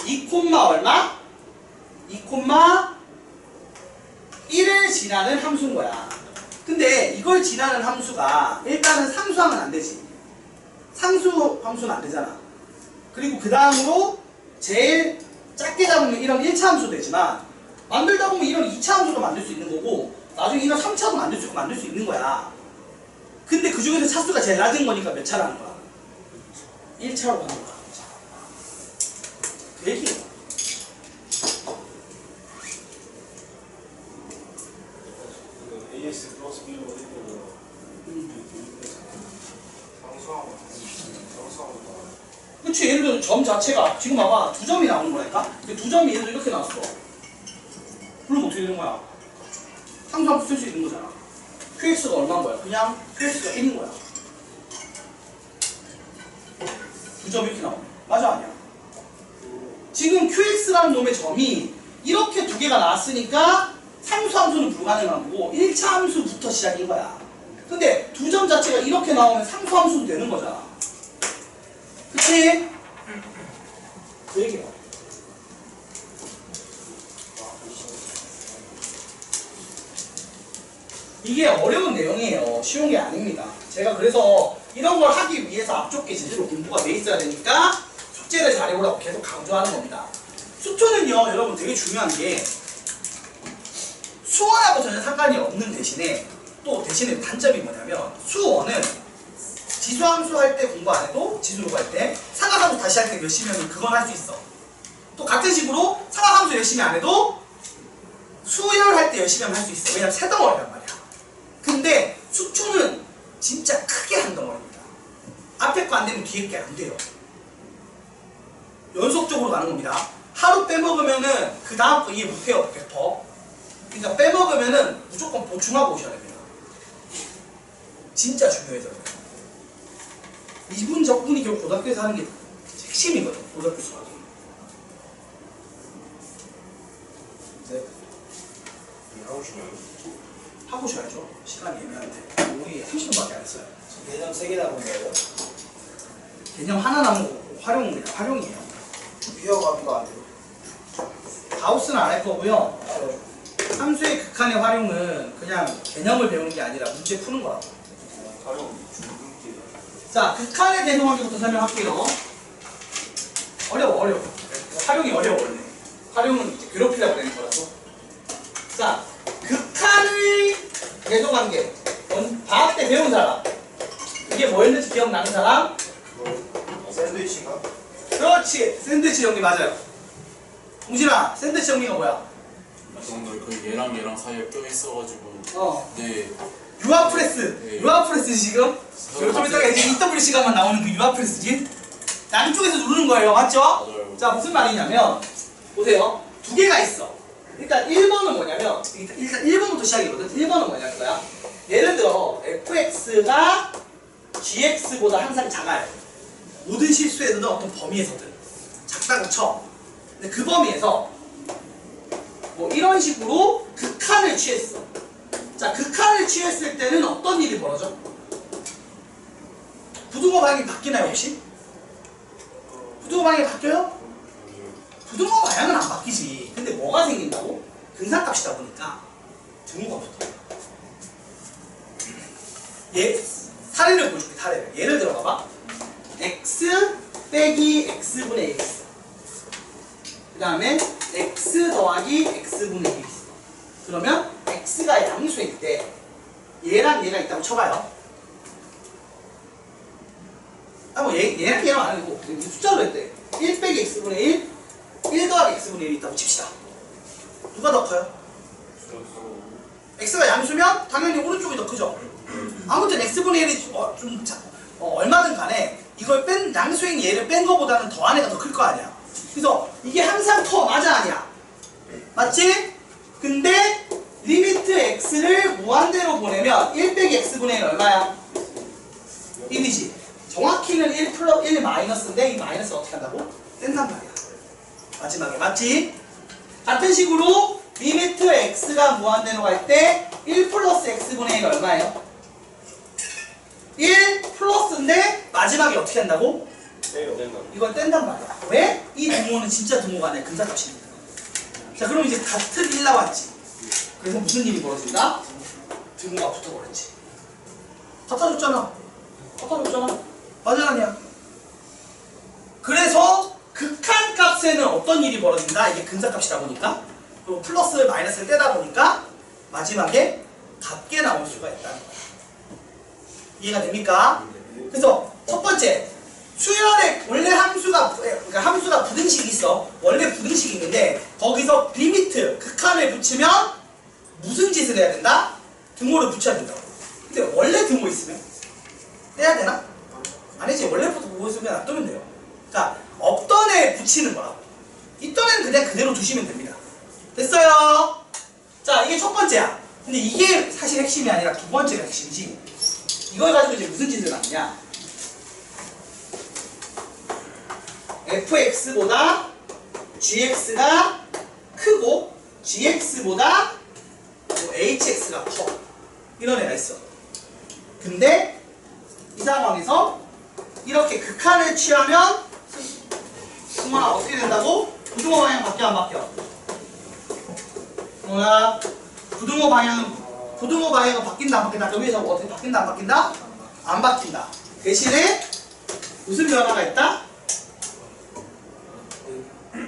A: 2, 얼마? 2, 1을 지나는 함수인 거야. 근데 이걸 지나는 함수가 일단은 상수하면 안 되지. 상수 함수는 안 되잖아. 그리고 그 다음으로 제일 작게 잡으면 이런 1차 함수도 되지만 만들다 보면 이런 2차 함수도 만들 수 있는 거고 나중에 이런 3차도 만들 수 있고 만들 수 있는 거야. 근데 그 중에서 차수가 제일 낮은 거니까 몇 차로 하는 거야? 1차로 하는 거야. 그 얘기야.
C: AS 플러스 B로 해도 상수하고
A: 그치, 예를 들어 점 자체가 지금 봐봐 두 점이 나오는 거니까 근데 두 점이 예를 들어 이렇게 나왔어. 그럼 어떻게 되는 거야? 상수함수 쓸 수 있는 거잖아. QX가 얼마인 거야? 그냥 QX가 1인 거야. 두 점이 이렇게 나오네. 맞아 아니야? 지금 QX라는 놈의 점이 이렇게 두 개가 나왔으니까 상수함수는 불가능한 거고 1차 함수부터 시작인 거야. 근데 두 점 자체가 이렇게 나오면 상수함수도 되는 거잖아. 그치? 그 얘기야. 이게 어려운 내용이에요. 쉬운 게 아닙니다. 제가 그래서 이런 걸 하기 위해서 앞쪽에 제대로 공부가 돼 있어야 되니까 숙제를 잘해보라고 계속 강조하는 겁니다. 수초는요, 여러분 되게 중요한 게 수원하고 전혀 상관이 없는 대신에 또 대신에 단점이 뭐냐면 수원은 지수함수 할 때 공부 안 해도 지수로 할 때 사각함수 다시 할 때 열심히 하면 그건 할 수 있어. 또 같은 식으로 사각함수 열심히 안 해도 수열 할 때 열심히 하면 할 수 있어. 왜냐면 세 덩어리란 말이야. 근데 수초는 진짜 크게 한 덩어리입니다. 앞에 거 안 되면 뒤에 게 안 돼요. 연속적으로 가는 겁니다. 하루 빼먹으면은 그 다음 거 이해 못해요. 100%. 그러니까 빼먹으면은 무조건 보충하고 오셔야 됩니다. 진짜 중요해져요. 이분 적분이 결국 고등학교에서 하는 게 핵심이거든. 고등학교 수학이. 네.
C: 하고 싶어요.
A: 하고 쉬어야죠. 시간이 애매한데. 우리 30분밖에 안 했어요.
B: 개념 3개 남은 거예요?
A: 개념 하나 남은 거고 활용은 그냥 활용이에요.
B: 비어가기가 안 돼요.
A: 가우스는 안 할 거고요. 함수의 극한의 활용은 그냥 개념을 배우는 게 아니라 문제 푸는 거라고.
C: 활용 중등기.
A: 자, 극한의 대동하기부터 설명할게요. 어려워. 활용이 어려워, 원래. 활용은 이제 괴롭히려고 되는 거라서. 자, 극한의 대동관계. 방학 때 배운 사람. 이게 뭐였는지 기억나는 사람?
C: 샌드위치가?
A: 그렇지. 샌드위치 정리 맞아요. 공신아, 샌드위치 정리가 뭐야?
D: 정말 그 얘랑 사이에 껴 있어가지고 네
A: 유아프레스.
D: 네.
A: 유아프레스 지금? 좀 이따가 이제 EWC가만 나오는 그 유아프레스지? 양쪽에서 누르는 거예요. 맞죠?
D: 맞아요.
A: 자, 무슨 말이냐면 보세요. 두 개가 있어. 일단 1번은 뭐냐면 일단 1번부터 시작이거든. 1번은 뭐냐면 거야. 예를 들어 fx가 gx보다 항상 작아요. 모든 실수에서든 어떤 범위에서든 작다고 쳐. 근데 그 범위에서 뭐 이런 식으로 극한을 취했어. 자, 극한을 취했을 때는 어떤 일이 벌어져? 부등호 방향이 바뀌나요 혹시? 부등호 방향이 바뀌어요? 부등호 방향은 안 바뀌지. 근데 뭐가 생긴다고? 근사값이다 보니까 등호가 붙어. 사례를 보여줄게. 사례를. 예를 들어 봐봐. x 빼기 x분의 x. 그 다음에 x 더하기 x분의 1이 있어. 그러면 x가 양수일 때 얘랑 얘가 있다고 쳐봐요. 얘랑 얘랑 아니고 숫자로 했대. 1 빼기 x분의 1, 1 더하기 x분의 1이 있다고 칩시다. 누가 더 커요? x가 양수면 당연히 오른쪽이 더 크죠. 아무튼 x분의 1이 얼마든 간에 이걸 양수인 얘를 뺀 거보다는 더한 애가 더 클 거 아니야. 그래서 이게 항상 커. 맞아 아니야? 맞지? 근데 리미트 x를 무한대로 보내면 1 빼기 x분의 1 얼마야? 1이지. 정확히는 1 마이너스인데 이 마이너스가 어떻게 한다고? 뗀단 말이야. 마지막에. 맞지? 같은 식으로 리미트 x가 무한대로 갈 때 1 플러스 x분의 1 얼마예요? 1 플러스인데 마지막에 어떻게 한다고? 이걸 뗀단 말이야. 왜? 이 등호는 진짜 등호가 아니라 근사값입니다. 자, 그럼 이제 같은 1 나왔지. 그래서 무슨 일이 벌어진다? 등호가 붙어버렸지. 같아졌잖아. 같아졌잖아. 맞아, 아니야? 그래서 극한값에는 어떤 일이 벌어진다? 이게 근사값이다 보니까. 그리고 플러스 마이너스를 떼다 보니까 마지막에 같게 나올 수가 있다는 거야. 이해가 됩니까? 그래서 첫 번째, 수열에 원래 함수가 부등식이 있어. 원래 부등식이 있는데 거기서 리미트, 극한을 붙이면 무슨 짓을 해야 된다? 등호를 붙여야 된다고. 근데 원래 등호 있으면 떼야 되나? 아니지. 원래부터 보고 있으면 놔두면 돼요. 그러니까 없던 애 붙이는 거라고. 있던 애는 그냥 그대로 두시면 됩니다. 됐어요? 자, 이게 첫 번째야. 근데 이게 사실 핵심이 아니라 두 번째가 핵심이지. 이걸 가지고 이제 무슨 짓을 하느냐? fx보다 gx가 크고 gx보다 hx가 커. 이런 애가 있어. 근데 이 상황에서 이렇게 극한을 취하면 승원아 어떻게 된다고? 부등호 방향 바뀌어 안 바뀌어? 승원아 부등호 방향은 바뀐다 안 바뀐다? 여기서 어떻게 바뀐다 안 바뀐다? 안 바뀐다. 대신에 무슨 변화가 있다?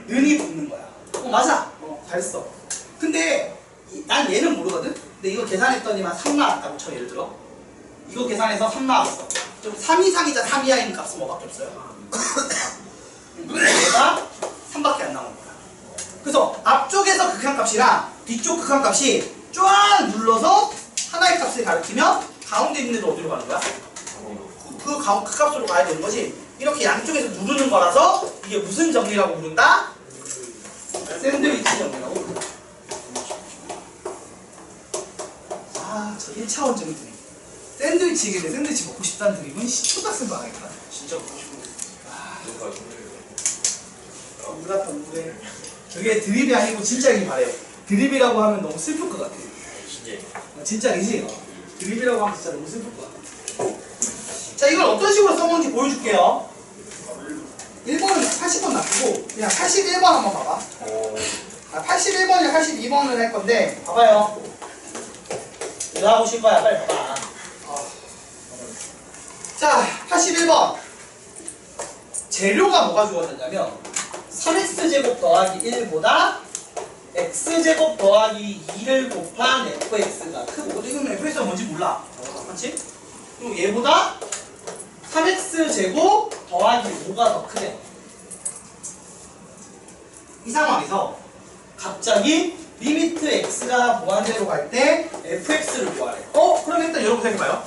A: 는이 붙는 거야. 맞아. 잘했어. 근데 난 얘는 모르거든? 근데 이거 계산했더니만 3 나왔다고 쳐. 예를 들어 이거 계산해서 3 나왔어. 좀 3 이상이자 3 이하인 값은 뭐밖에 없어요. 얘가 3밖에 안 나오는 거야. 그래서 앞쪽에서 극한값이랑 뒤쪽 극한값이 쫙 눌러서 하나의 값을 가리키면 가운데 있는 애도 어디로 가는 거야? 그 값으로 가야 되는 거지. 이렇게 양쪽에서 누르는 거라서 이게 무슨 정리라고 부른다? 샌드위치 정리라고 부른다. 아, 저 1차원 정리. 샌드위치 얘기인데 샌드위치 먹고 싶다는 드립은 초등학생도 안 하겠다. 진짜 먹고 싶은데. 우리 같은 우울해. 저게 드립이 아니고 진짜이길 바래요. 드립이라고 하면 너무 슬플 것 같아. 진짜이지? 드립이라고 하면 진짜 너무 슬플 것 같아. 자, 이걸 어떤 식으로 써먹는지 보여줄게요. 1번은 80번 놔두고 그냥 81번 한번 봐봐. 81번이랑 82번을 할 건데 봐봐요. 이거 하고 싶을 거야. 빨리 봐봐. 자, 81번. 재료가 뭐가 주어졌냐면 3x제곱 더하기 1보다 x제곱 더하기 2를 곱한 fx가 크고, 지금 fx가 뭔지 몰라. 맞지? 그리고 얘보다 3x제곱 더하기 5가 더 크대. 이 상황에서 갑자기 리미트 x가 무한대로 갈 때 fx를 구하래. 그럼 일단 여러분 생각해봐요.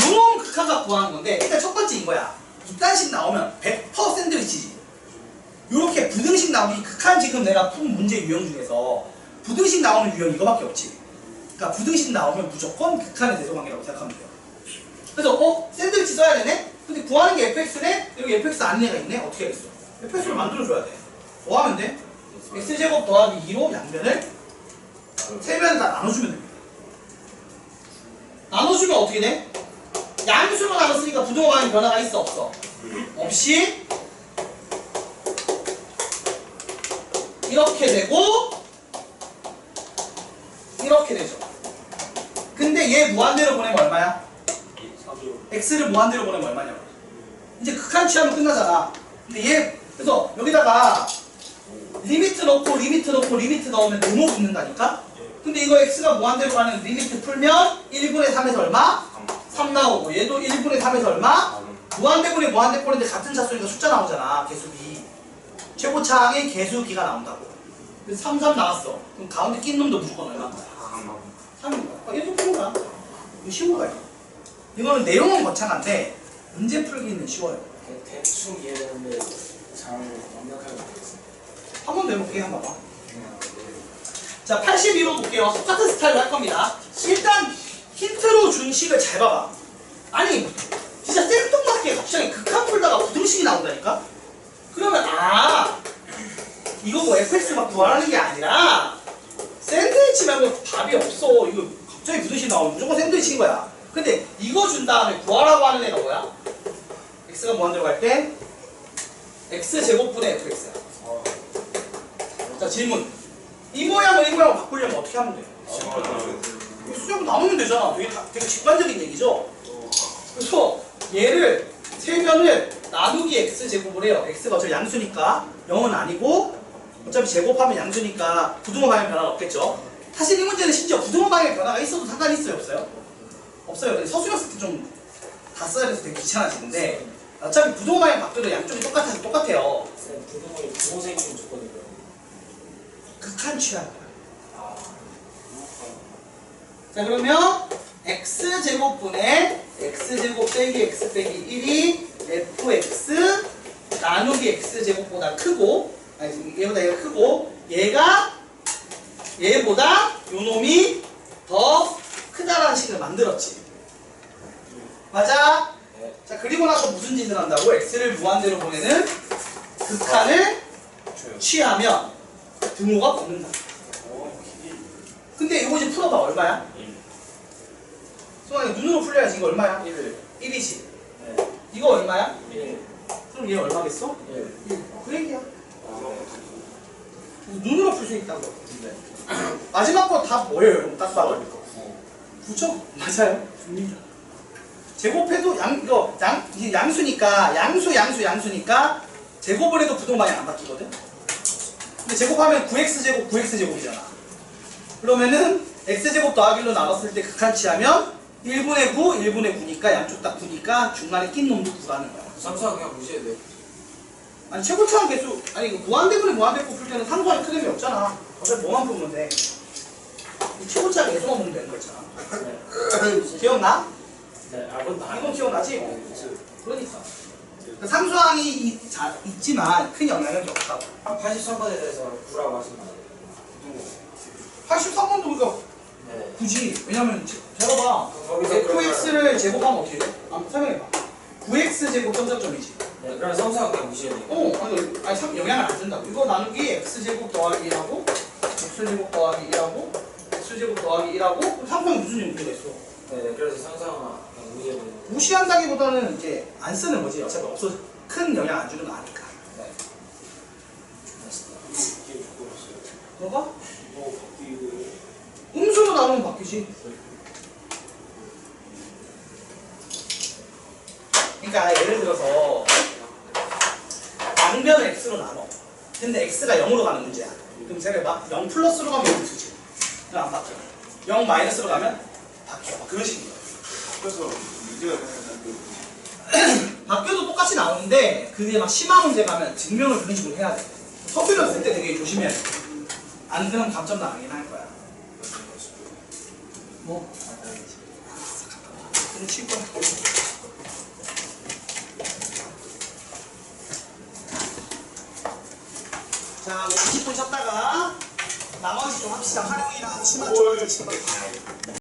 A: 요런 극한값 구하는 건데 일단 첫 번째 이거야. 이딴식 나오면 100% 샌드위치지. 요렇게 부등식 나오면 극한 지금 내가 푼 문제 유형 중에서 부등식 나오는 유형 이거밖에 없지. 그러니까 부등식 나오면 무조건 극한의 대소관계라고 생각하면 돼요. 그래서 샌드위치 써야 되네? 근데 구하는 게 fx네? 여기 fx 아닌 애가 있네? 어떻게 하겠어? fx를 만들어줘야 돼. 뭐 하면 돼? x제곱 더하기 2로 양변을 세 변을 다 나눠주면 됩니다. 나눠주면 어떻게 돼? 양수로 나눴으니까 부등호 방향 변화가 있어 없어? 없이 이렇게 되고 이렇게 되죠. 근데 얘 무한대로 보내면 얼마야? x를 무한대로 보내면 얼마냐고. 이제 극한 취하면 끝나잖아. 근데 얘 그래서 여기다가 리미트 넣고 리미트 넣고 리미트 넣으면 너무 붙는다니까? 근데 이거 x가 무한대로 가는 리미트 풀면 1분의 3에서 얼마? 3 나오고 얘도 1분의 3에서 얼마? 무한대분의 무한대꼴인데 같은 차수니까 숫자 나오잖아. 개수비. 최고차항의 개수비가 나온다고. 그래서 3, 3 나왔어. 그럼 가운데 낀 놈도 무조건 얼마인 거야? 3인 거야. 얘도 푸는 거야. 이거 쉬운 거야. 이거는 내용은 거창한데 문제 풀기는 쉬워요.
B: 대충 이해되는데 잘 완벽하게 모르겠어요.
A: 한 번 더 해볼게요. 한번 봐봐. 자, 82로 볼게요. 똑같은 스타일로 할 겁니다. 일단 힌트로 준 식을 잘 봐봐. 아니 진짜 생뚱맞게 갑자기 극한 풀다가 부등식이 나온다니까? 그러면 이거 뭐 fx 막 구하라는 게 아니라 샌드위치 말고 답이 없어. 이거 갑자기 부등식 나오면 무조건 샌드위치인 거야. 근데 이거 준 다음에 구하라고 하는 애가 뭐야? x가 무한대로 갈 때 x제곱분의 fx야. 자 질문. 이 모양을 이 모양으로 바꾸려면 어떻게 하면 돼? 수정 나오면 되잖아. 되게 직관적인 얘기죠. 그래서 얘를 세변을 나누기 x제곱을 해요. x가 어차피 양수니까 0은 아니고 어차피 제곱하면 양수니까 부등호 방향 변화가 없겠죠. 사실 이 문제는 심지어 부등호 방향 변화가 있어도 상관이 있어요? 없어요? 없어요. 근데 서술형 쓸 때 좀 다 써야 돼서 되게 귀찮아지는데 어차피 부등호 방향 바뀌어도 양쪽이 똑같아서 똑같아요.
B: 쌤 부등호에 부호색이 좀 좋거든요.
A: 극한 취향. 자 그러면 x제곱분의 x제곱 빼기 x 빼기 1이 fx 나누기 x제곱보다 크고 아니 얘보다 얘가 크고 얘보다 요놈이 더 크다라는 식을 만들었지. 맞아?
B: 네.
A: 자 그리고 나서 무슨 짓을 한다고? x를 무한대로 보내는 극한을 취하면 등호가 붙는다. 근데 이거 이제 풀어봐. 얼마야? 소환이 눈으로 풀려야지. 이거 얼마야? 1이지.
B: 네.
A: 이거 얼마야?
B: 1.
A: 그럼 얘 얼마겠어?
B: 1.
A: 1. 그 얘기야. 눈으로 풀 수 있다고. 마지막 거 다 뭐예요? 여러분? 딱 봐봐. 9죠? 맞아요. 줍니다. 제곱해도 이게 양수니까 양수니까 제곱을 해도 부동 방향 안 바뀌거든. 근데 제곱하면 9x제곱 9x제곱이잖아. 그러면은 x제곱 더하기 1로 나눴을 때 극한치하면 1분의 9, 1분의 9니까 양쪽 다 9니까 중간에 낀 놈도 9라는 거야.
B: 상수항 그냥 무시해도 돼.
A: 아니 최고차원 개수 아니 이거 무한대분의 무한대꼴 풀 때는 상수항이 크게 없잖아. 어차피 뭐만 풀면 돼. 이 최고차원 개수만 보면 되는 거잖아.
B: 네.
A: 기억나?
B: 네. 아 그건 다
A: 이건 기억나지? 그러니까. 상수항이 있지만 큰 영향은 없다고.
B: 83번에 대해서 9라고 하시면
A: 83번도 우리가
B: 네.
A: 굳이 왜냐면 제가 봐
B: 거기서
A: fx를 제곱하면 어떻게 돼? 한번 설명해봐. 9x 제곱 점점점이지.
B: 네. 그럼 상수항 그냥 무시해도 돼.
A: 아니 참 영향을 안 준다고. 이거 나누기 x제곱 더하기 1하고 x제곱 더하기 1하고 x제곱 더하기 1하고 그럼 상수항이 무슨 의미가 있어?
B: 네. 그래서 상수항 그냥 무시해도 돼.
A: 무시한다기보다는 이제 안 쓰는 거지. 어차피 없어 큰 영향 안 주는 거 아니까. 네. 뭐가? 음수로 나누면 바뀌지. 그러니까 예를 들어서 양변을 x로 나눠. 근데 x가 0으로 가는 문제야. 그럼 생각해봐. 0 플러스로 가면 음수지. 그럼 안 바뀌어. 0 마이너스로 가면 바뀌어. 막 그런 식인 거야.
C: 그래서 문제가 되는
A: 바뀌어도 똑같이 나오는데 그게 막 심한 문제 가면 증명을 그런 식으로 해야 돼. 서술을 쓸 때 되게 조심해야 돼. 안 그러면 감점 당하긴 할 거야. 뭐? 그럼 칠 거야. 자, 50분 쉬었다가 나머지 좀 합시다. 활용이랑 심한 좀.